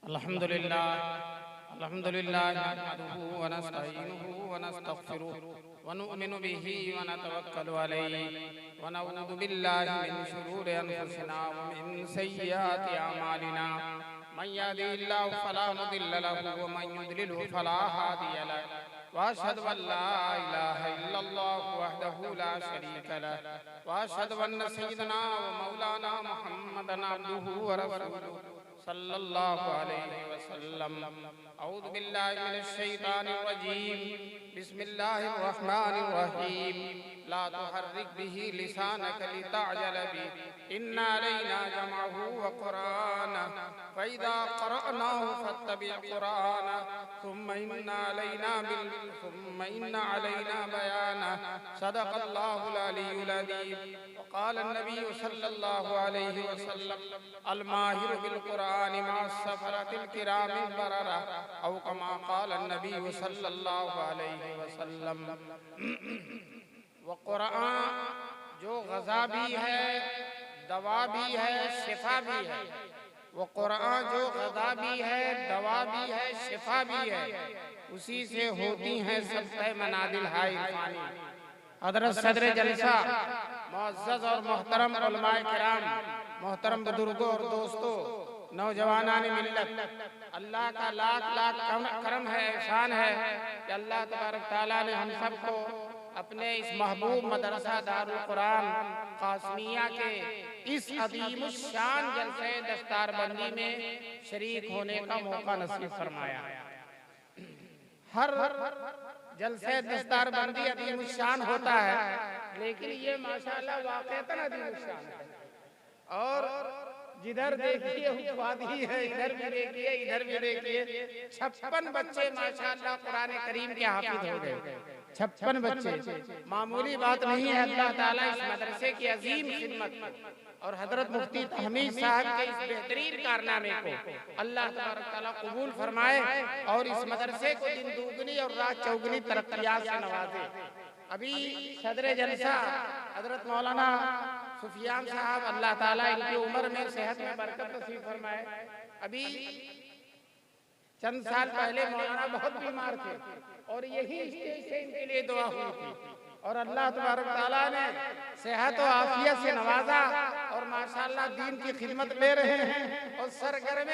अल्हम्दुलिल्लाह नहमदुहु व नस्तईनुहु व नस्तगफिरुहु व नु'मिनु बिही व नतवक्कलु अलैहि व नऊज़ु बिल्लाहि मिन शुरूरि अनफुसिना व मिन सय्यिआति अमालिना मन यहदिहिल्लाहु फला मुदिल्ल लहु व मन युद्लिलहु फला हादिय लहु व अशहदु अन ला इलाहा इल्लल्लाहु वहदहु ला शरीका लहु व अशहदु अन्न सय्यिदना व मौलाना मुहम्मदन अब्दुहु व रसूलुहु सल्लल्लाहु अलैहि वसल्लम। औज़ु बिल्लाहि मिनश शैतानिर रजीम। बिस्मिल्लाहिर रहमानिर रहीम। ला तुहर्रिक बिही लिसानक लितअजल बिही इन्ना अलैना जमअहु व क़ुरआनह फ़इज़ा क़रअनाहु फ़त्तबि' क़ुरआनह सुम्मा इन्ना अलैना बयानह। सदक़ल्लाहुल अलियुल अज़ीम। क़ाल अन्नबिय्यु सल्लल्लाहु अलैहि वसल्लम अल माहिरु बिल क़ुरआन मअस सफ़रतिल किरामिल बररा औ कमा क़ाल अन्नबिय्यु सल्लल्लाहु अलैहि वसल्लम। वो क़ुरआन जो ग़ज़ा भी है, दवा भी है, शिफा भी है। वो क़ुरआन जो ग़ज़ा भी है, दवा भी है, शिफा भी है, उसी से होती हैं सत्य मनादिल हाय फानी। हज़रत सदर जलसा मुअज़्ज़ज़ और मोहतरम उलमाए किराम, मोहतरम बुजुर्गों और दोस्तों, नौजवानान मिल्लत, अल्लाह का लाख लाख करम है, एहसान है कि अल्लाह तबारक तआला ने हम सबको अपने इस महबूब मदरसा दारुल कुरान कासमिया के इस अज़ीमुश्शान जलसे दस्तारबंदी में शरीक होने का मौका नसीब फरमाया। हर जलसे दस्तारबंदी अज़ीमुश्शान होता है, लेकिन ये माशाअल्लाह वाक़ईतन अज़ीमुश्शान है। और जिधर देखिए वादी है, इधर भी देखिए, इधर भी देखिए, 56 बच्चे माशाअल्लाह कुरान करीम के हाफिज हो गए। 56 बच्चे मामूली बात नहीं है। अल्लाह ताला इस मदरसे की अजीम खिदमत और हजरत मुफ्ती तहमीद साहब के इस बेहतरीन कारनामे को अल्लाह तबारक तआला कबूल फरमाए और इस मदरसे को दिन दुगनी और रात चौगुनी तरक्कियात से नवाजे। अभी सदर जलसा हजरत मौलाना सुफियान साहब, अल्लाह ताला इनकी उम्र में सेहत में बरकत नसीब फरमाए। अभी चंद साल पहले मौलाना बहुत बीमार थे और यही स्टेज से इनके लिए दुआ हुई थी और अल्लाह तबारक तआला ने सेहत और आफियत से नवाजा और माशाअल्लाह दीन की खिदमत ले रहे हैं और सरगर्म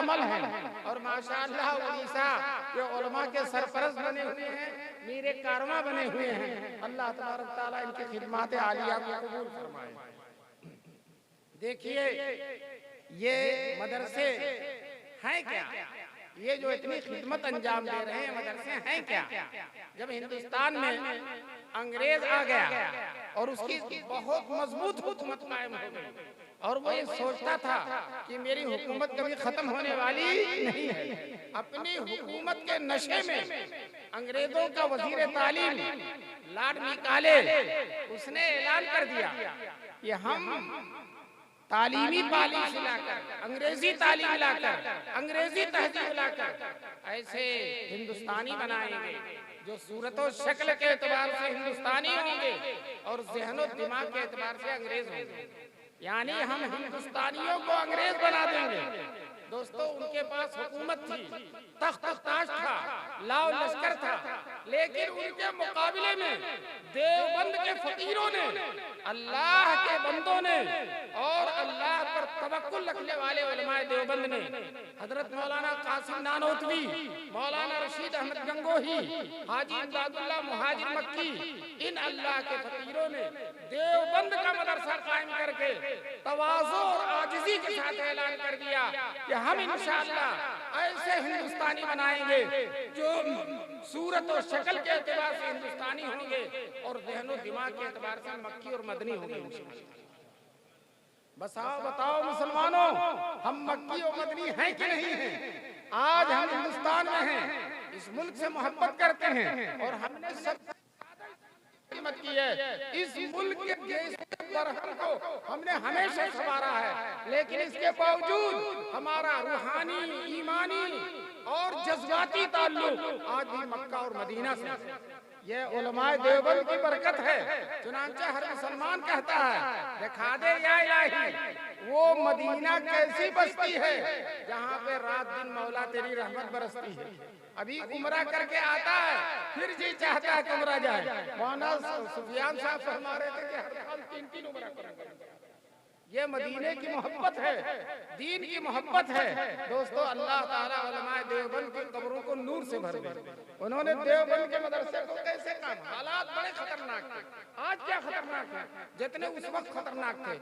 अमल है और माशाअल्लाह उड़ीसा के उलमा के सरपरस्त बने हुए हैं, मीरे कारवां बने हुए हैं। अल्लाह तबारक तआला इनकी खिदमत आलिया को कबूल फरमाए। देखिए ये मदरसे हैं क्या, ये जो इतनी खिदमत अंजाम दे रहे हैं मदरसे हैं क्या। जब हिंदुस्तान में अंग्रेज आ गया और उसकी बहुत मजबूत हुकूमत कायम हो गई और वो ये सोचता था कि मेरी हुकूमत कभी खत्म होने वाली नहीं है। अपनी हुकूमत के नशे में अंग्रेजों का वजीर तालीम लॉर्ड मेकाले उसने ऐलान कर दिया कि हम तालीमी पॉलिश लाकर, अंग्रेजी तालीम लाकर, अंग्रेजी तहजीब लाकर ऐसे हिंदुस्तानी बनाएंगे जो सूरत और शक्ल के एतबार से हिंदुस्तानी होंगे और ज़हन और दिमाग के एतबार से अंग्रेज होंगे। यानी हम हिंदुस्तानियों को अंग्रेज बना देंगे। दोस्तों उनके पास हुकूमत थी, तख्त ताज था, लाव लश्कर था, लेकिन उनके मुकाबले में देवबंद के फकीरों ने, अल्लाह के बंदों ने और अल्लाह पर तवक्कुल रखने वाले उलमाए देवबंद ने, हजरत मौलाना कासिम नानोतवी, मौलाना रशीद अहमद गंगोही, हाजी इमदादुल्लाह मुहाजिर मक्की, इन अल्लाह के फकीरों ने देवबंद का मदरसा कायम करके तवाज़ु और आजिज़ी के साथ ऐलान कर दिया कि हम इंशाअल्लाह ऐसे हिंदुस्तानी बनाएंगे जो सूरत और शक्ल के एतबार से हिंदुस्तानी होंगे और ज़हन और दिमाग के एतबार से मक्की और मदनी होंगे। बस आओ बताओ मुसलमानों, हम मक्की और मदनी हैं कि नहीं हैं? आज हम हिंदुस्तान में हैं, इस मुल्क से मोहब्बत करते हैं और हमने सब खिदमत की है। इस मुल्क के देश के बरहम को हमने हमेशा संवारा है, लेकिन इसके बावजूद हमारा रूहानी, ईमानी और जज्बाती ताल्लुक आज भी मक्का और मदीना से। ये उलमाए देवबंद की बरकत है। चुनांचे हर मुसलमान कहता है दिखा दे या इलाही वो मदीना कैसी बस्ती है जहाँ पे रात दिन मौला तेरी रहमत बरसती है। अभी उम्रा करके आता है, फिर जी चाहता है कि उम्रा जाए। मौलाना सुफियान साहब फरमा रहे थे कि हर साल 3-3 उम्रा करेंगे। ये मदीने की मोहब्बत है, दीन की मोहब्बत है। दोस्तों, अल्लाह ताला उलमाए देवबंद की कब्रों को नूर से भर दे। उन्होंने देवबंद के मदरसे को कैसे काम, हालात बड़े खतरनाक थे। आज क्या खतरनाक है जितने उस वक्त खतरनाक थे।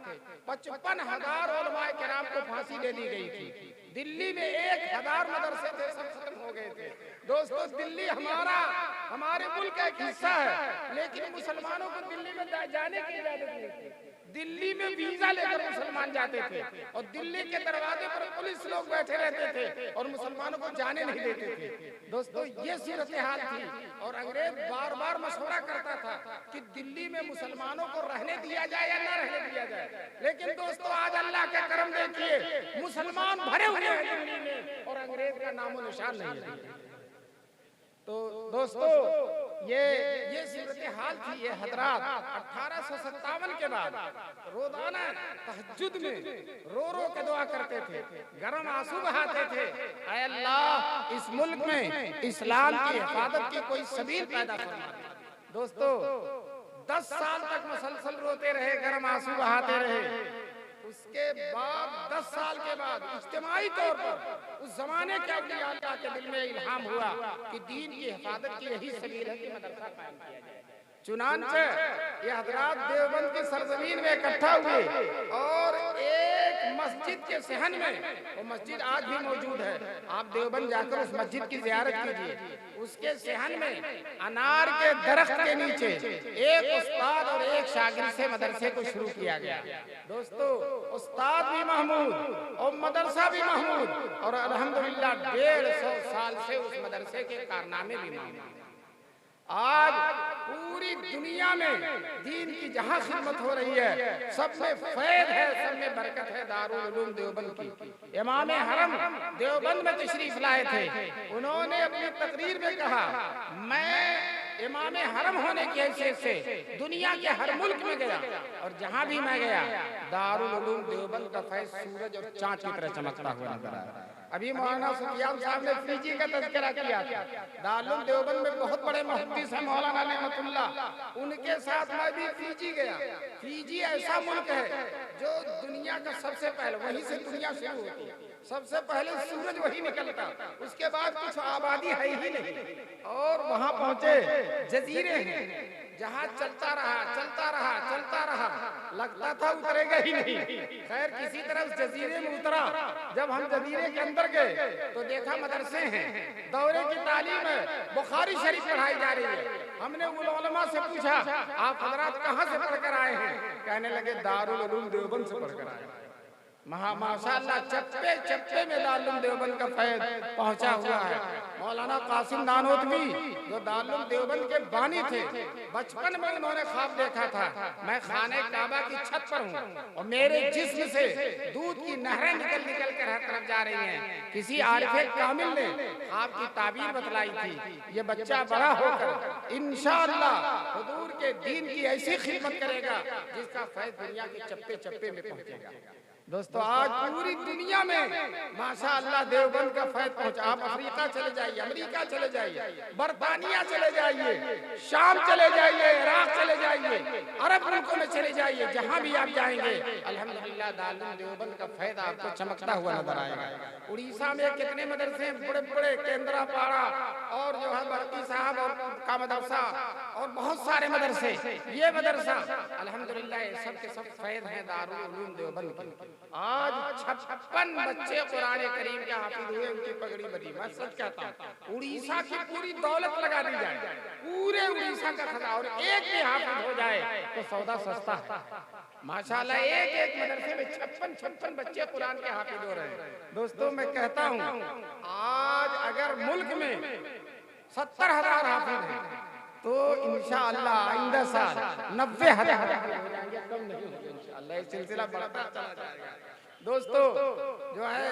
55,000 उलमाए किराम को फांसी दे दी गई थी। दिल्ली में 1,000 मदरसे थे, सब खत्म हो गए थे। दोस्तों, दिल्ली हमारे मुल्क का एक हिस्सा है, लेकिन मुसलमानों को दिल्ली में जाने की इजाजत नहीं थी। दिल्ली में वीजा लेकर मुसलमान जाते थे और दिल्ली के दरवाजे पर पुलिस लोग बैठे रहते थे और मुसलमानों को जाने नहीं देते थे। दोस्तों, ये सूरत हाल थी और अंग्रेज बार बार मशवरा करता था कि दिल्ली में मुसलमानों को रहने दिया जाए या न रहने दिया जाए। लेकिन दोस्तों, आज अल्लाह का करम देखिए, मुसलमान भरे हुए हैं दिल्ली में और अंग्रेज का नामो निशान नहीं है। तो दोस्तों, ये सूरत हाल थी। ये हजरात 1857 के बाद रोजाना तहज्जुद में रो के दुआ करते थे, गरम आंसू बहाते थे, ऐ अल्लाह इस मुल्क में इस्लाम की हिफाजत की कोई सबील पैदा फरमा। दोस्तों, 10 साल तक मुसलसल रोते रहे, गरम आंसू बहाते रहे। उसके बाद 10 साल के बाद इज्तिमाई तौर पर उस जमाने के औलिया के दिल में इल्हाम हुआ कि दीन की हिफाजत की यही सबील है कि मदरसा कायम किया जाए। चुनांचे ये हजरात देवबंद की सरजमीन में इकट्ठा हुए और एक मस्जिद के सहन में, वो मस्जिद आज भी मौजूद है, आप देवबंद जाकर उस मस्जिद की जियारत कीजिए। उसके सहन में अनार के दरख्त के नीचे एक उस्ताद और एक शागिर्द से मदरसे को शुरू किया गया। दोस्तों, उस्ताद भी महमूद और मदरसा भी महमूद और अल्हम्दुलिल्लाह 150 साल से उस मदरसे के कारनामे भी महमूद। आज पूरी दुनिया में दीन की जहाँ खिदमत हो रही है, सब में फैद है, सब में बरकत है। दारुल उलूम देवबंद की इमाम हरम देवबंद में तशरीफ लाए थे। उन्होंने अपनी तकरीर में कहा, मैं इमाम हरम होने की हैसियत से दुनिया के हर मुल्क में गया और जहाँ भी मैं गया दारुल उलूम देवबंद का फैज सूरज और चाँद की तरह चमकता हुआ नजर आया। अभी मौलाना सुफियान साहब ने फीजी का तज़किरा किया था। दारुल देवबंद में बहुत बड़े मुहद्दिस हैं मौलाना नेमतुल्लाह, उनके साथ मैं भी फीजी गया। फीजी ऐसा मुल्क है जो दुनिया का सबसे पहले, वहीं से दुनिया शुरू होती है, सबसे पहले सूरज वही निकलता, उसके बाद कुछ आबादी है ही नहीं। और वहां पहुंचे, जजीरे हैं, जहाज चलता रहा, लगता था उतरेगा ही नहीं। खैर किसी तरह उस जजीरे में उतरा। जब हम जजीरे के अंदर गए तो देखा मदरसे हैं, दौरे की तालीम है, बुखारी शरीफ पढ़ाई जा रही है। हमने उलमा से पूछा, आप हजरात कहाँ से पढ़कर आए हैं? कहने लगे दारुल उलूम देवबंद से पढ़कर आए। माशाअल्लाह, चप्पे चप्पे में दारुल देवबंद का फैज़ पहुंचा हुआ है। मौलाना कासिम नानोतवी जो दारुल देवबंद के बानी थे, बचपन में उन्होंने ख्वाब देखा था, मैं खाने काबा की छत पर हूँ और मेरे जिस्म से दूध की नहरें निकल कर हर तरफ जा रही हैं। किसी आरिफ़े कामिल ने आपकी ताबीर बतलाई थी, ये बच्चा बड़ा होकर इंशाअल्लाह हुजूर के दीन की ऐसी खिदमत करेगा जिसका फैज़ दुनिया के चप्पे चप्पे में पहुंचेगा। दोस्तों, आज पूरी दुनिया में माशाअल्लाह देवबंद का फैज़ पहुंचा। आप अफ्रीका चले जाइए, अमेरिका चले जाइए, बरतानिया चले जाइए, शाम चले जाइए, इराक चले जाइए, अरब मुल्कों में चले जाइए, जहां भी आप जाएंगे अल्हम्दुलिल्लाह दारुल देवबंद का फैज़ आपको चमकता हुआ नजर आएगा। उड़ीसा में कितने मदरसे बड़े बड़े, केंद्रापाड़ा और जो है बरकी साहब और का मदरसा और बहुत सारे मदरसे, ये मदरसा अल्हम्दुलिल्लाह सब के सब फैज़ हैं दारुल उलूम देवबंद की। आज 56 बच्चे कुरान करीम के हाफिज हुए, उनकी पगड़ी बनी। मैं सच कहता हूँ, उड़ीसा की पूरी दौलत लगा दी जाए, पूरे उड़ीसा का खजा, और एक भी हाफिज हो जाए तो सौदा सस्ता है। माशाअल्लाह, एक मदरसे में 56 बच्चे कुरान के हाफिज हो रहे हैं। दोस्तों, मैं कहता हूँ, आज अगर मुल्क में 70,000 हाफिज हैं तो इंशाअल्लाह आइंदा साल 90,000 हो जाएंगे, कम नहीं होगा इंशाअल्लाह। ये सिलसिला बढ़ता चला जाएगा। दोस्तों, जो है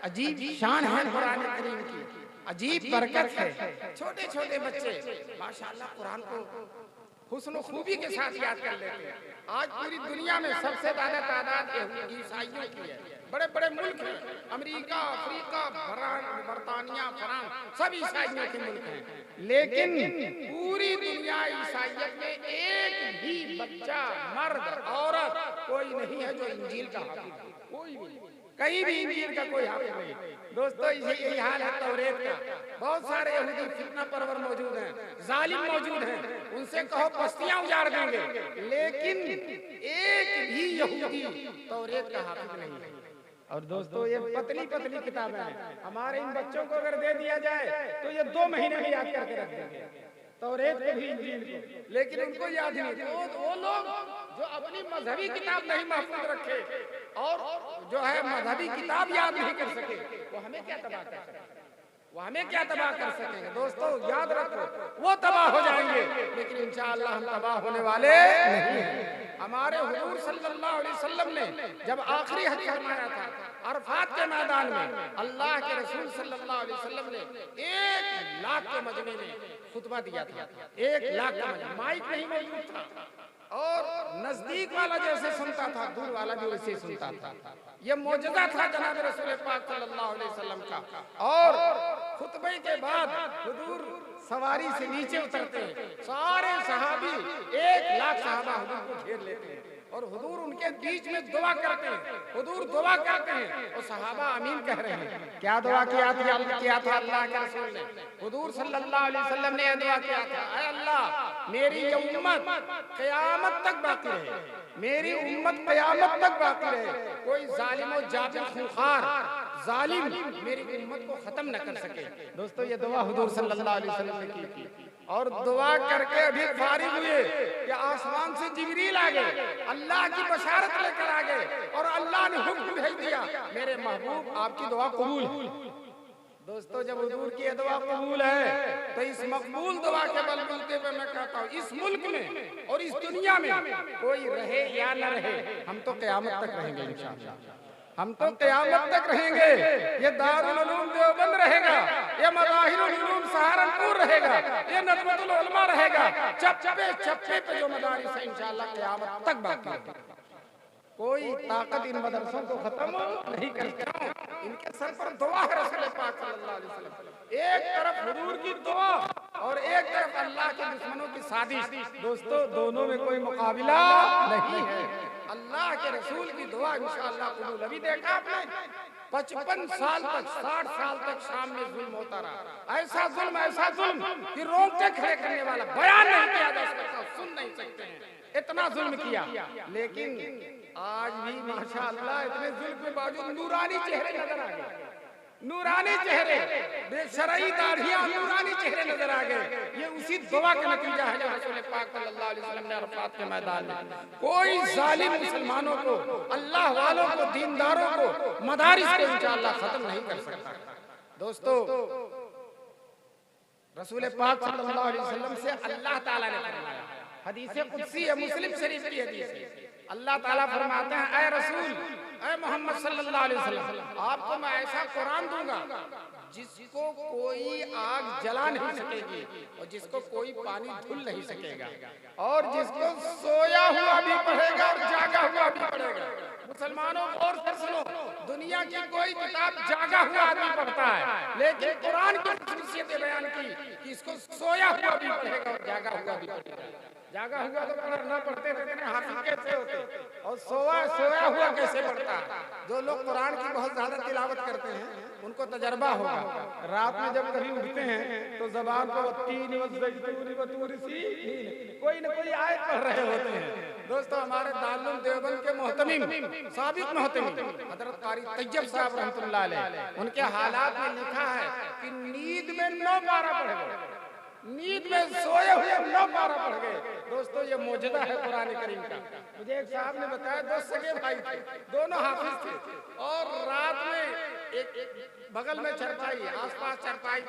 अजीब शान है कुरान करीम की, अजीब बरकत है। छोटे छोटे बच्चे माशाअल्लाह कुरान को हुस्न खूबी के साथ याद कर लेते हैं। आज पूरी दुनिया में सबसे ज्यादा तादाद ईसाइयों की है। बड़े बड़े मुल्क हैं, अमेरिका, अफ्रीका, बरतानिया, फ्रांस, सब ईसाइयों के मुल्क हैं। लेकिन पूरी दुनिया ईसाइयत में एक भी बच्चा, मर्द, औरत कोई नहीं है जो इंजील का हाफिज है। कोई भी, कहीं भी इंजील का कोई हाफिज नहीं। दोस्तों यही हाल है तौरेत का। बहुत सारे यहूदी फितना परवर मौजूद हैं, जालिम मौजूद हैं, उनसे कहो बस्तियां उजाड़ देंगे, लेकिन एक भी यहूदी तौरेत का हाफिज नहीं है। और दोस्तों ये पतली पतली किताबें हैं, हमारे इन बच्चों को अगर दे दिया जाए तो ये 2 महीने में याद करके रख देंगे, तौरेत को भी इंजील को, लेकिन उनको याद नहीं। वो लोग जो अपनी मजहबी किताब नहीं महफूज रखे और जो है मजहबी किताब याद नहीं कर सके, वो हमें क्या तबाह कर सकेंगे? वो हमें क्या तबाह कर सकेंगे? दोस्तों याद रखो, वो तबाह हो जाएंगे, लेकिन इंशाअल्लाह हम तबाह होने वाले नहीं हैं। हमारे हुजूर सल्लल्लाहु अलैहि वसल्लम ने जब आखिरी हज फरमाया था अरफात के मैदान में, अल्लाह के रसूल सल्लल्लाहु अलैहि वसल्लम ने 1 लाख के मजमे में खुतबा दिया था। 1 लाख का मजमा, माइक नहीं मौजूद था और नजदीक वाला जैसे सुनता था दूर वाला भी वैसे सुनता था। ये मौजूदा था जनाब रसूल पाक सल्लल्लाहु अलैहि वसल्लम का। और खुतबे के बाद हुजूर सवारी से नीचे उतरते हैं, सारे सहाबी 1 लाख सहाबा हुजूर को घेर लेते हैं और हुजूर उनके बीच में दुआ करते हैं। हुजूर दुआ करते हैं और सहाबा आमीन कह रहे हैं। क्या दुआ किया था अल्लाह के रसूल ने? हुजूर सल्लल्लाहु अलैहि वसल्लम ने दुआ किया था, ऐ अल्लाह मेरी ये उम्मत क़यामत तक बाकी रहे, मेरी उम्मत क़यामत तक बाकी रहे, कोई जालिम और जाबिर खूंखार जालिम मेरी उम्मत को खत्म न कर सके। दोस्तों ये दुआ हुजूर सल्लल्लाहु अलैहि वसल्लम ने की थी। और दुआ करके अभी फारिग हुए कि आसमान से जिब्रील आ गए, अल्लाह की बशारत लेकर आ गए और अल्लाह ने हुक्म भेज दिया, मेरे महबूब आपकी दुआ कबूल है। दोस्तों जब हुजूर की दुआ कबूल है तो इस मकबूल दुआ के बलबूते पे मैं कहता हूँ, इस मुल्क में और इस दुनिया में कोई रहे या न रहे, हम तो क़यामत तक रहेंगे इंशाअल्लाह। हम तो क़यामत तक रहेंगे। ये दारुल उलूम देवबंद रहेगा, ये मदाहिरुल उलूम सहारनपुर रहेगा, ये नज़्मतुल उलमा रहेगा। चप्पे पे जो मदारिस है इंशाअल्लाह क़यामत तक बाकी है। कोई ताकत इन मदरसों को खत्म नहीं कर सकता। इनके सर पर दुआ है रसूल पाक सल्लल्लाहु अलैहि वसल्लम। एक तरफ हुजूर की दुआ और एक तरफ अल्लाह के दुश्मनों की साजिश। दोस्तों दोनों में कोई मुकाबला नहीं है। अल्लाह के रसूल की दुआ इंशाअल्लाह कबूल। अभी देखा आपने 55 साल तक 60 साल तक शाम में जुल्म होता रहा, ऐसा जुल्म कि रोंगटे खड़े करने वाला, बयान नहीं किया जा सकता, सुन नहीं सकते हैं, इतना जुल्म किया। लेकिन आज भी माशाअल्लाह इतने जुल्म के बावजूद नूरानी चेहरे नजर आ गए, नूरानी चेहरे, बेशरई दाढ़ियां, नूरानी चेहरे नजर आ गए। ये उसी दुआ का नतीजा है जो रसूल पाक सल्लल्लाहु अलैहि वसल्लम ने अरफात के मैदान में कोई जालिम मुसलमानों को, अल्लाह वालों को, दीनदारों को, मदारिस को इंशाअल्लाह खत्म नहीं कर सकता। दोस्तों रसूल पाक सल्लल्लाहु अलैहि वसल्लम से अल्लाह ताला ने फरमाया, हदीस कुदसी है, मुस्लिम शरीफ की हदीस है, अल्लाह ताला फरमाते हैं, ऐ रसूल, ऐ मोहम्मद सल्लल्लाहु अलैहि वसल्लम, आपको मैं ऐसा कुरान दूंगा जिसको कोई आग जला नहीं सकेगी और जिसको कोई पानी धुल नहीं सकेगा और जिसको सोया हुआ भी पढ़ेगा और जागा हुआ भी पढ़ेगा। मुसलमानों और सुनो, दुनिया की कोई किताब जागा हुआ आदमी पढ़ता है, लेकिन कुरान की खासियत बयान की कि इसको सोया हुआ भी पढ़ेगा और जागा हुआ भी पढ़ेगा। जागा हुआ तो ना पढ़ते थे, हाफिज कैसे होते, और सोया हुआ कैसे पढ़ता है? जो लोग कुरान की बहुत ज्यादा तिलावत करते हैं उनको तजर्बा होगा, रात में जब कभी उठते हैं तो जबान को तीन कोई न कोई आयत पढ़ रहे होते हैं। दोस्तों हमारे दारुल देवबंद के मोहतमिम साबिक मोहतमिम हजरत कारी तैयब साहब रहमतुल्लाह अलैह, उनके हालात में लिखा है कि नींद में 9 पारा पढ़ गए, नींद में सोए हुए 9 पारा पढ़ गए। दोस्तों ये मौजूदा है कुरान करीम का। मुझे एक साहब ने बताया, 2 सगे भाई थे, दोनों हाफिज थे और रात में एक बगल में चरपाई, आसपास चारपाई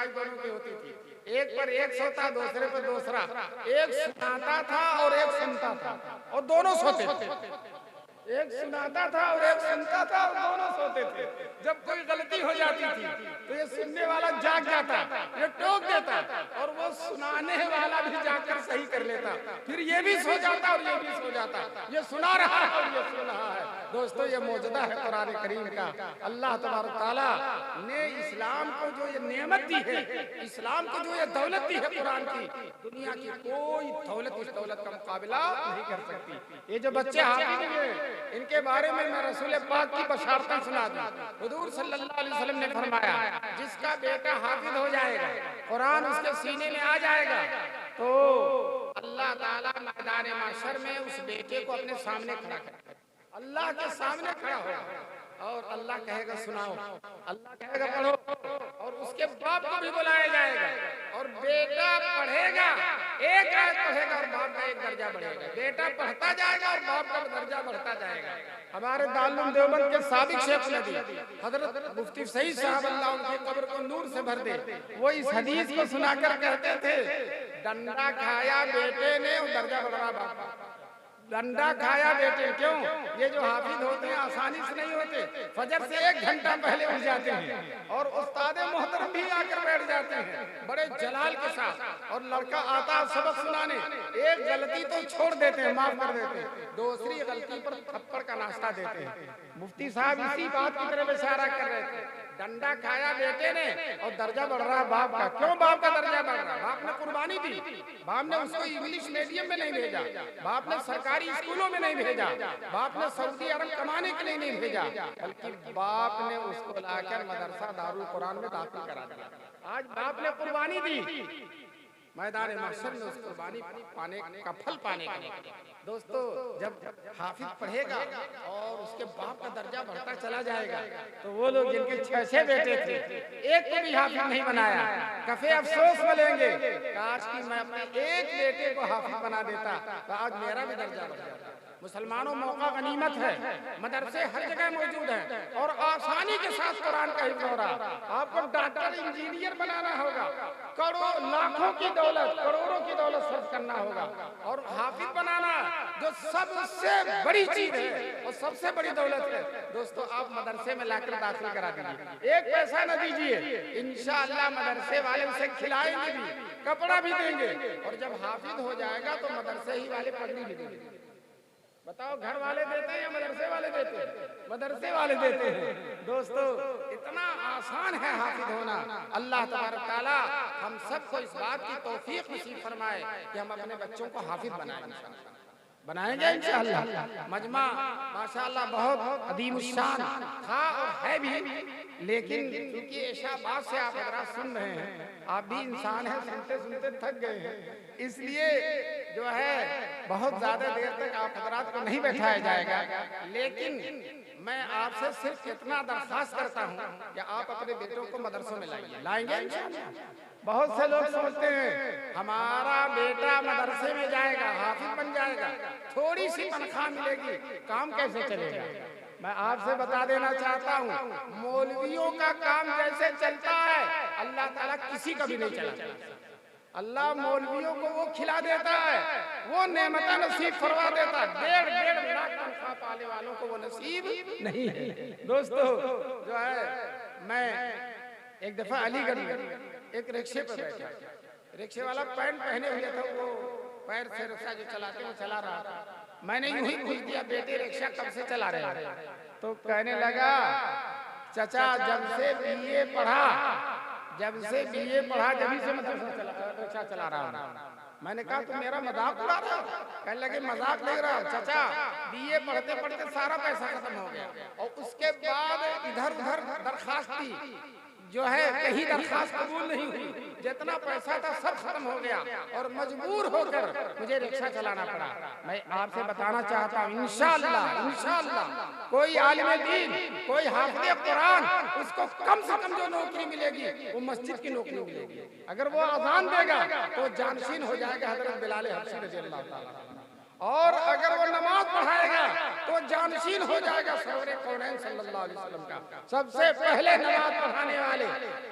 दोनों की होती थी, एक पर एक सोता, दूसरे पर दूसरा, एक सुनाता था और एक सुनता था और दोनों सोते थे। एक सुनाता था और एक सुनता था और दोनों सोते थे। जब कोई गलती हो जाती थी तो ये सुनने वाला जाग जाता, ये टोक देता और वो सुनाने वाला भी जाकर सही कर लेता लेता, फिर ये भी सो जाता और ये भी सो जाता, ये सुना रहा है और ये सुन रहा है। दोस्तों ये मौजूदा है कुरान करीम का। अल्लाह तबारक तआला ने इस्लाम को जो ये नेमत दी है, इस्लाम को जो ये दौलत दी है कुरान की, दुनिया की कोई दौलत इस दौलत का मुकाबला नहीं कर सकती। ये जो बच्चे हाफिज हैं, इनके बारे में मैं रसूल पाक की बशारतें सुना दूं। हुजूर सल्लल्लाहु अलैहि वसल्लम ने फरमाया, जिसका बेटा हाफिज हो जाएगा, कुरान उसके सीने में आ जाएगा, तो अल्लाह ताला मैदान महशर में उस बेटे को अपने सामने खड़ा करेगा, अल्लाह के सामने खड़ा होगा और अल्लाह कहेगा सुनाओ, अल्लाह कहेगा पढ़ो, और उसके बाप को भी बुलाया जाएगा और बेटा पढ़ेगा, एक आयत पढ़ेगा और बाप का एक दर्जा बढ़ेगा, बेटा पढ़ता जाएगा और बाप का दर्जा बढ़ता जाएगा। हमारे दारुल देवबंद के साबिक शेख नदी हजरत मुफ्ती सईद साहब अल्लाह उनकी कब्र को नूर से भर दे, वो इस हदीस को सुनाकर कहते थे, डंडा खाया बेटे ने और दर्जा बढ़ा बाप का। डंडा खाया बेटे, क्यों? ये जो हाफिज होते हैं आसानी से नहीं होते, फजर से 1 घंटा पहले उठ जाते हैं और उस्ताद मोहतरम भी आकर बैठ जाते हैं बड़े जलाल के साथ, और लड़का आता है सबक सुनाने, एक गलती तो छोड़ देते हैं, माफ कर देते हैं, दूसरी गलती पर थप्पड़ का नाश्ता देते हैं। मुफ्ती साहब इसी बात की तरफ इशारा कर रहे थे, डंडा खाया बेटे ने और दर्जा बढ़ रहा बाप का। क्यों बाप का दर्जा बढ़ रहा? बाप ने कुर्बानी दी, बाप ने उसको इंग्लिश मीडियम में नहीं भेजा, बाप ने सरकारी स्कूलों में नहीं भेजा, बाप ने सऊदी अरब कमाने के लिए नहीं भेजा, बल्कि बाप ने उसको लाकर मदरसा दारुल कुरान में दाखिल करा दिया। आज बाप ने कुर्बानी दी, मैदान महशर में उस कुर्बानी पाने का फल पाने के लिए। दोस्तों जब हाफिज पढ़ेगा और उसके बाप का दर्जा बढ़ता चला जाएगा, तो वो लोग जिनके 6-6 बेटे थे, एक को भी हाफिज नहीं बनाया, कफे अफसोस मिलेंगे, काश कि मैं अपने एक बेटे को हाफिज बना देता तो आज मेरा भी दर्जा बढ़ जाता। मुसलमानों मौका गनीमत है, मदरसे हर जगह मौजूद हैं और आसानी के साथ कुरान का हिफ्ज़ हो रहा। आपको डॉक्टर इंजीनियर बनाना होगा, करोड़ों लाखों की दौलत, करोड़ों की दौलत सर्व करना होगा, और हाफिज बनाना जो सबसे बड़ी चीज है और सबसे बड़ी दौलत है, दोस्तों आप मदरसे में लाकर दाखिल करा दीजिए, एक पैसा न दीजिए, इंशाअल्लाह मदरसे वाले उसे खिलाएंगे भी, कपड़ा भी देंगे, और जब हाफिज हो जाएगा तो मदरसे ही वाले पगड़ी भी देंगे। बताओ घर वाले देते हैं या मदरसे वाले देते हैं? मदरसे वाले देते हैं। दोस्तों इतना आसान है हाफिज होना। अल्लाह तबारक तआला हम सबको इस बात की तौफीक नसीब फरमाए कि हम अपने बच्चों को हाफिज बनाएंगे इंशाअल्लाह। मजमा माशाअल्लाह बहुत अदीम शान था और है भी, लेकिन क्योंकि ऐशा बात से आप हजरात सुन रहे हैं, आप भी इंसान हैं, सुनते सुनते थक गए हैं, इसलिए जो है बहुत ज्यादा देर तक आप हजरात को नहीं बैठाया जाएगा। लेकिन मैं आपसे सिर्फ इतना दरख्वास्त करता हूँ कि आप अपने बेटों को मदरसों में लाएंगे इंशाअल्लाह। बहुत से लोग सोचते हैं हमारा बेटा मदरसे में जाएगा, हाफिज बन जाएगा, थोड़ी सी तनख्वाह मिलेगी, काम कैसे चलेगा? मैं आपसे बता देना चाहता हूँ, मौलवियों का काम जैसे चलता है अल्लाह ताला किसी का भी नहीं चलाता। अल्लाह मौलवियों को वो खिला देता है, वो नेमत नसीब फरमा देता, 1.5 लाख तनख्वाह पाने वालों को वो नसीब नहीं है। दोस्तों जो है, मैं एक दफा अलीगढ़ में एक रिक्शे पर बैठा, रिक्शे वाला पैंट पहने हुए था, वो पैर से रिक्शा जो चलाते वो चला रहा था। मैंने यूं ही पूछ दिया, बेटे रिक्शा कब से चला रहे हैं? तो कहने लगा, चचा जब से बीए पढ़ा, जब से बीए पढ़ा जब से रिक्शा चला रहा हूँ। मैंने कहा तुम मेरा मजाक उड़ा रहे हो? कहने लगे मजाक नहीं रहा चचा, बीए पढ़ते पढ़ते सारा पैसा खत्म हो गया, और उसके बाद इधर उधर दरखास्त थी, जो है कहीं दरखास्त कबूल नहीं हुई, जितना पैसा था सब खत्म हो गया और मजबूर होकर मुझे रिक्शा चलाना पड़ा। मैं आपसे बताना चाहता हूँ इंशाअल्लाह कोई आलिम दीन, कोई हाफिज़ कुरान, उसको कम से कम जो नौकरी मिलेगी वो मस्जिद की नौकरी मिलेगी। अगर वो अजान देगा तो जानशीन हो जाएगा हज़रत बिलाल हबशी रज़ियल्लाहु ताला, और अगर वो नमाज पढ़ाएगा तो जानशीन हो जाएगा सरवरे कौनैन सल्लल्लाहु अलैहि वसल्लम का सबसे पहले नमाज पढ़ाने वाले।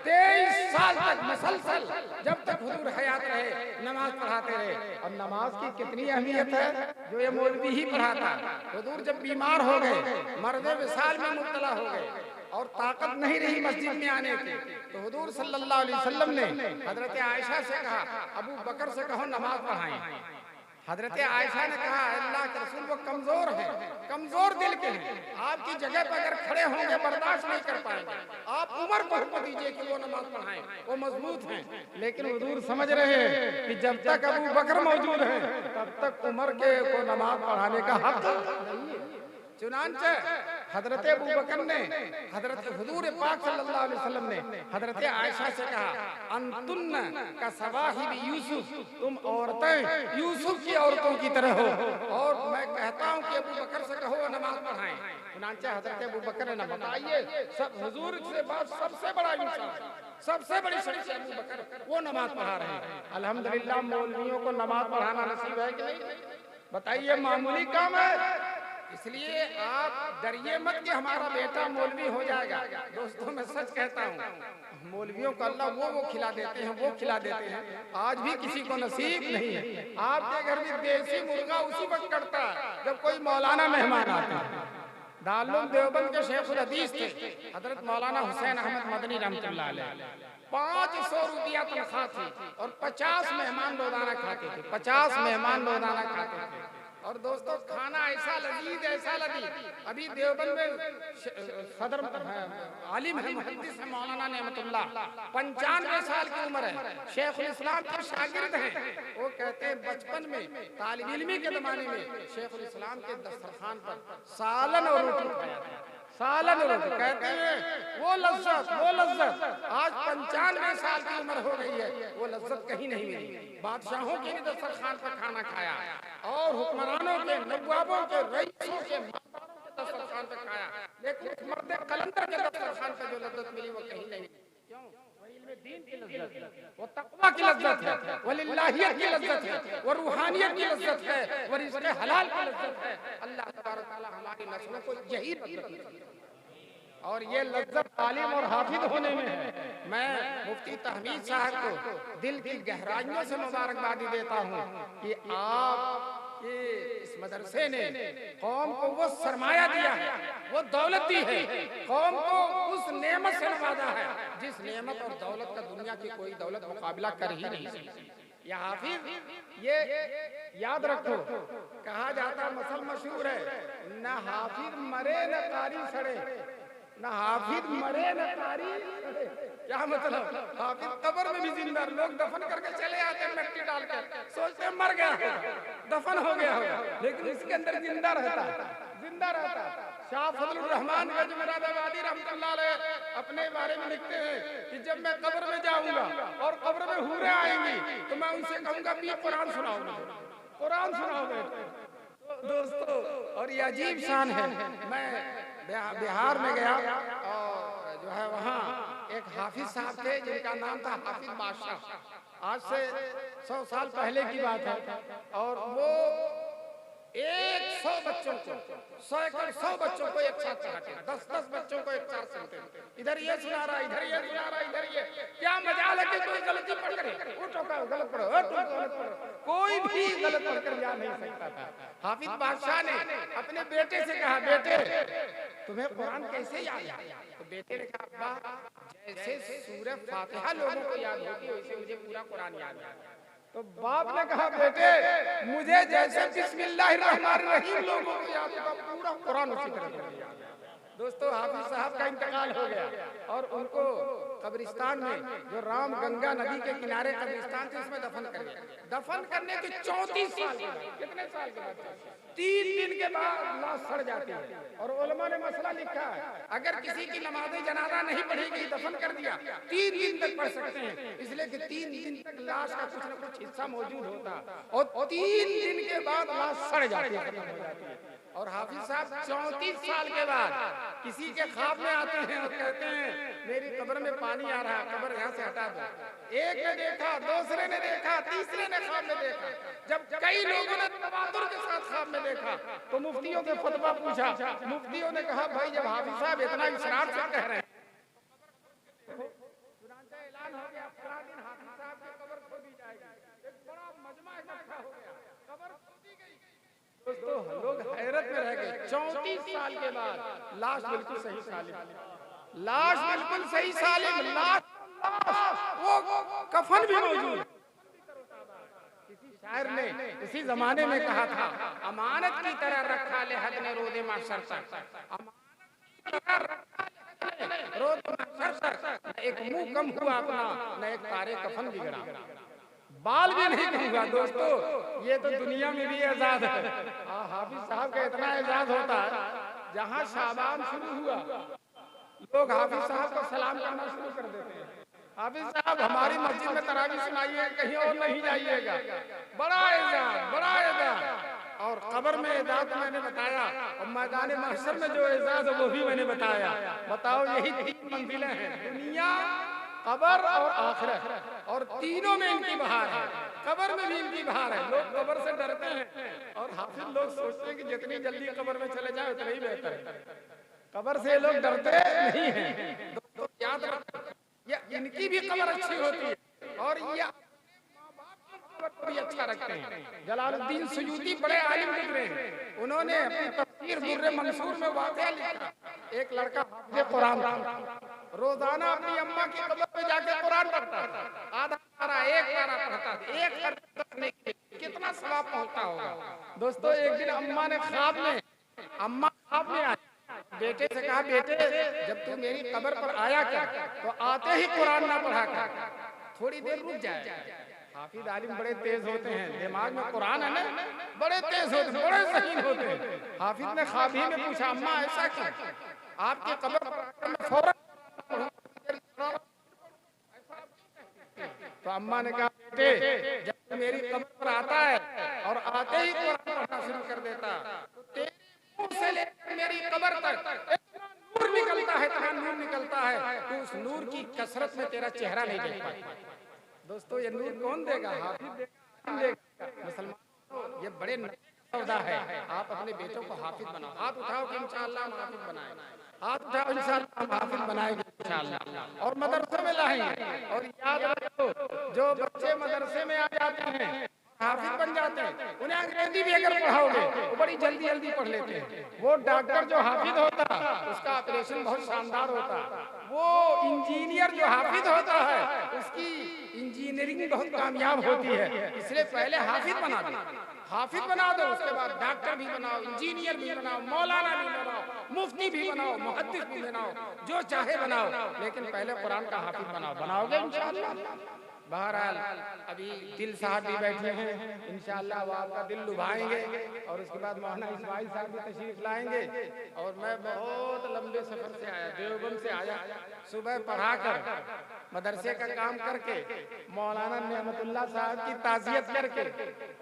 23 साल तक मुसलसल जब तक हुजूर हयात रहे नमाज पढ़ाते रहे। और नमाज की कितनी अहमियत है जो ये मौलवी ही पढ़ाता। हुजूर जब बीमार हो गए, मर्दे विसाल में मुब्तला हो गए और ताकत नहीं रही मस्जिद में आने की, तो हुजूर सल्लल्लाहु अलैहि वसल्लम ने हजरत आयशा से कहा, अबू बकर से कहो नमाज पढ़ाएं। हजरत आयशा ने कहा अल्लाह के रसूल वो कमजोर हैं, कमजोर दिल के हैं, आपकी जगह पर अगर खड़े होंगे बर्दाश्त नहीं कर पाएंगे, आप उमर को हुक्म दीजिए कि वो नमाज पढ़ाएं, वो मजबूत हैं। लेकिन हुजूर समझ रहे हैं कि जब तक अबू बकर मौजूद हैं तब तक उमर के को नमाज पढ़ाने का हक नहीं है। चुनांचे हजरत अबू बकर ने हजरत हुजूर पाक सल्लल्लाहु अलैहि वसल्लम ने हजरत आयशा से कहा अंतुन्ना का सवाहिब यूसुफ, तुम औरतें यूसुफ की औरतों की तरह हो, और मैं कहता हूँ कि अबू बकर से कहो नमाज पढ़ाएं। चुनांचे हजरत अबू बकर ने बताइए सब हुजूर से बात सबसे बड़ा इंसान, सबसे बड़ी शख्सियत अबू बकर, वो नमाज पढ़ा रहे हैं। अल्हम्दुलिल्लाह मौलवियों को नमाज पढ़ाना नसीब है कि नहीं? बताइए, मामूली काम है। इसलिए आप डरिए मत कि हमारा बेटा मौलवी हो जाएगा। दोस्तों मैं सच कहता हूँ, मौलवियों को अल्लाह वो खिला देते हैं, वो खिला देते हैं, आज भी किसी को नसीब नहीं है। आपके घर में देसी मुर्गा उसी वक्त कटता है जब कोई मौलाना मेहमान आता है। दारुल देवबंद के शेखुल हदीस थे हजरत मौलाना हुसैन अहमद मदनी रहमतुल्लाह अलैह। 500 रुपया तनख्वाह थी और 50 मेहमान रोजाना खाते थे, 50 मेहमान रोजाना खाते थे। और दोस्तों खाना ऐसा लजीज, ऐसा लजीज, अभी देवबंद में सदर आलिम है, मुहद्दिस है मौलाना नेमतुल्लाह, 95 साल की उम्र है, शेखुल इस्लाम के शागिर्द हैं। वो कहते हैं बचपन में तालिब इल्मी के जमाने में शेखुल इस्लाम के दस्तरखान पर सालन और रोटी खाया था, सालन और रोटी। कहते हैं वो लज्जत आज 95 साल की उम्र हो गई है, वो लज्जत कहीं नहीं मिली। बादशाहों के भी दस्तरखान पर खाना खाया और हुक्मरानों के, नवाबों के, रईसों के, दस्तरखान पर खाया, लेकिन मर्द कलंदर के दस्तरखान पर जो लज्जत मिली वो कहीं नहीं। क्यों? वो इल्म दीन की लज्जत है, वो तक़वा की लज्जत है, वो लिल्लाहियत की लज्जत है, वो रूहानियत की लज्जत है, वो रिज़्क़ हलाल की लज्जत है। अल्लाह तबारक व तआला हमारी नस्लों को यही लज्जत, और ये लज्जत आलिम और हाफिज होने में है। मैं मुफ्ती तहमीद साहब को दिल की गहराइयों से मुबारकबादी देता हूँ कि आप इस मदरसे ने कौम को वो सरमाया दिया है, वो दौलत दी है, कौम को उस नेमत से नवाजा है जिस नेमत और दौलत का दुनिया की कोई दौलत मुकाबला कर ही नहीं सकती। या हाफिज, ये याद रखो, कहा जाता मसल मशहूर है, न हाफिज मरे न कारी सड़े, ना हाफिज मरे न कारी सड़े। क्या मतलब? हाफिज कब्र में भी जिंदा, लोग दफन करके चले आते हैं मिट्टी डालकर, सोचते हैं मर गया होगा, दफन हो गया होगा, लेकिन इसके अंदर जिंदा रहता है, जिंदा रहता है। शाह फजलुर रहमान गजमुरादाबादी रहमतुल्लाह अलैह अपने बारे में लिखते हैं कि जब मैं कब्र में जाऊंगा और कब्र में हूरें आएंगी तो मैं उनसे कहूंगा भी कुरान सुनाओ, कुरान सुनाओ बेटे। दोस्तों और ये अजीब शान है। मैं बिहार में गया और जो है वहाँ एक हाफिज साहब थे जिनका नाम था हाफिज बादशाह। आज से 100 साल पहले की बात है, और वो 100 बच्चों को 100 बच्चों को एक साथ पढ़ाते, 10-10 बच्चों को एक साथ सुनते, इधर ये सुना रहा, इधर ये सुना रहा, इधर ये। क्या मजाल है कि कोई गलती पढ़ करे, उठो का गलत पढ़ो, गलत पढ़ो, कोई भी गलत पढ़कर जा नहीं सकता था। हाफिज बादशाह ने अपने बेटे से कहा, बेटे तुम्हें कुरान कैसे याद है? तो बेटे ने कहा, अब्बा जैसे सूरह फातिहा लोगों को याद होती है वैसे मुझे पूरा कुरान याद है। तो बाप ने कहा, बेटे मुझे जैसे बिस्मिल्लाहिर्रहमानिर्रहीम लोगों को याद होगा, पूरा कुरान उसी तरह याद है। दोस्तों हाफिज साहब का इंतकाल हो गया और उनको कब्रिस्तान में, जो राम गंगा नदी के किनारे कब्रिस्तान थे, उसमें दफन कर दिया। दफन करने के 34 साल के बाद, कितने साल के बाद? 3 दिन के बाद लाश सड़ जाती है। और उलमा ने मसला लिखा है, अगर किसी की नमाज़े जनाजा नहीं पढ़ी गई, दफन कर दिया, 3 दिन तक पढ़ सकते हैं, इसलिए कि 3 दिन तक लाश का कुछ न कुछ हिस्सा मौजूद होता, और 3 दिन के बाद लाश सड़ जाती है, खत्म हो जाती है। और हाफिज साहब 34 साल के बाद किसी के ख्वाब में आते हैं और कहते हैं मेरी कब्र में पानी आ रहा है, कब्र यहाँ से हटा दो। एक ने देखा, दूसरे ने देखा, तीसरे ने ख्वाब में देखा। जब कई लोगों ने तवातुर के साथ ख्वाब में देखा तो मुफ्तियों से फतवा पूछा। मुफ्तियों ने कहा, भाई जब हाफिज साहब इतना इसरार से कह रहे हैं, ऐलान हो गया फलां दिन हाफिज साहब की कब्र खोदी जाएगी, एक बड़ा मजमा इकट्ठा हो गया, कब्र खोदी गई। दोस्तों लोग हैरत में रह गए। 34 साल के बाद लाश बिल्कुल सही सालिम, लाश बिल्कुल सही सालिम, लाश वो कफन भी मौजूद, किसी शायर ने उसी जमाने में कहा था, अमानत की तरह रखा ले हद ने रोदे माशर तक, अमानत की तरह रखा ले रोदे माशर तक, न एक मुंह कम हुआ अपना, न एक तारे कफन बिगड़ा। बाल भी नहीं कहूंगा दोस्तों, ये तो दुनिया में भी एजाज है। हाफिज साहब का इतना एजाज होता है, जहां शाबान शुरू हुआ लोग हाफिज साहब को सलाम करना शुरू कर देते हैं। हाफिज साहब हमारी मस्जिद में तरावी सुनाइए, कहीं और नहीं जाइएगा। बड़ा एजाज, बड़ा एजाज। और कब्र में एजाज मैंने बताया, और मैदान महशर में जो एजाज है वो भी मैंने बताया। बताओ, यही 3 मंजिलें हैं, दुनिया, कब्र और आखिरत, और तीनों में इनकी बहार है। कब्र में भी इनकी बहार है। लोग कब्र से डरते हैं, और हाफिज लोग सोचते हैं कि जितनी जल्दी कब्र में चले जाए उतना ही बेहतर है। कब्र से लोग डरते नहीं हैं। दोस्तों याद रखो, ये इनकी भी कब्र अच्छी होती है, और ये भी अच्छा रखते हैं। जलालुद्दीन सुयूती बड़े आलिम गुजरे हैं, उन्होंने अपनी तफसीर दुर्र मंसूर में वाक़या लिखा। एक लड़का हाफ़िज़ कुरान था, रोजाना अपनी अम्मा की कब्र पे जाके कुरान पढ़ता था। आधा पारा, एक पारा पढ़ता था। एक पढ़ने के लिए कितना सवाब पहुंचता होगा। दोस्तों एक दिन अम्मा ख्वाब में आई, बेटे से कहा, बेटे जब तू मेरी कब्र पर आया कर तो आते ही कुरान ना पढ़ा कर, थोड़ी देर रुक जाए। हाफिज आलिम बड़े तेज होते हैं, दिमाग में कुरान है ना, बड़े तेज होते हैं, बड़े ज़हीन होते हैं। हाफिज ने ख्वाब ही में पूछा, अम्मा ऐसा क्यों? आपके कब्र पर मैं फौरन, तो अम्मा ने कहा, बेटे जब मेरी कब्र पर आता है और आते ही कुरान पढ़ना शुरू कर देता, तो तेरे मुंह से लेकर मेरी कब्र तक इतना नूर निकलता है, इतना नूर निकलता है, तो उस नूर की कसरत में तेरा चेहरा नहीं देख पाता। दोस्तों ये नूर कौन देगा? हाफिज देगा। मुसलमान ये बड़े सौदा है। आप अपने बेटों को हाफिज बनाओ। हाथ उठाओ कि इंशाअल्लाह हम हाफिज बनाएं। हाथ उठाओ, इंशाअल्लाह हम हाफिज बनाएंगे इंशाअल्लाह, और मदरसे में लाएंगे। और याद रखो, जो बच्चे मदरसे में आ जाते हैं, हाफिज बन जाते हैं, उन्हें अंग्रेजी भी अगर पढ़ाओगे वो बड़ी जल्दी जल्दी पढ़ लेते हैं। वो डॉक्टर जो हाफिज होता है उसका ऑपरेशन बहुत शानदार होता है। वो इंजीनियर जो हाफिज होता है उसकी इंजीनियरिंग बहुत कामयाब होती है। इसलिए पहले हाफिज बना दो, हाफिज बना दो, उसके बाद डॉक्टर भी बनाओ, इंजीनियर भी बनाओ, मौलाना भी बनाओ, मुफ्ती भी बनाओ, मुहद्दिस भी बनाओ, जो चाहे बनाओ, लेकिन पहले कुरान का हाफिज बनाओ। बनाओगे इंशाअल्लाह। बहरहाल अभी दिल साहब भी बैठे हैं, इंशाअल्लाह वो आपका दिल लुभाएंगे, और उसके बाद मौलाना इस्माइल साहब भी तशरीफ लाएंगे। और मैं बहुत लंबे सफर से आया, देवबंद से आया, सुबह पढ़ाकर मदरसे का काम करके, मौलाना नेमतुल्लाह साहब की ताज़ियत करके,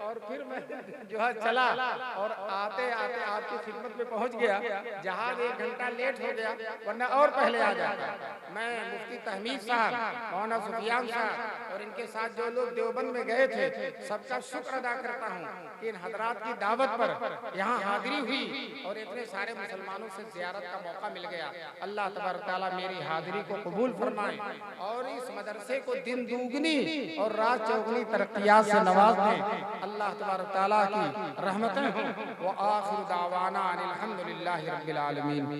और फिर मैं जो है चला, और आते आते आपकी खिदमत में पहुंच गया। जहाज 1 घंटा लेट हो गया, वरना और पहले आ जाता। मैं मुफ्ती तहमीद साहब, मौलाना सुफियान साहब और इनके साथ जो लोग देवबंद में गए थे, सबका शुक्र अदा करता हूँ कि इन हजरात की दावत पर यहाँ हाजिरी हुई और इतने सारे मुसलमानों से ज़ियारत का मौका मिल गया। अल्लाह तबारक तआला मेरी हाजिरी को कबूल फरमाए, और इस मदरसे को दिन दुगनी और रात चौगुनी तरक्कियात से नवाज दें। अल्लाह तबारक तआला की रहमतें हों। व आखिर दावाना अनिल हम्दुलिल्लाहि रब्बिल आलमीन।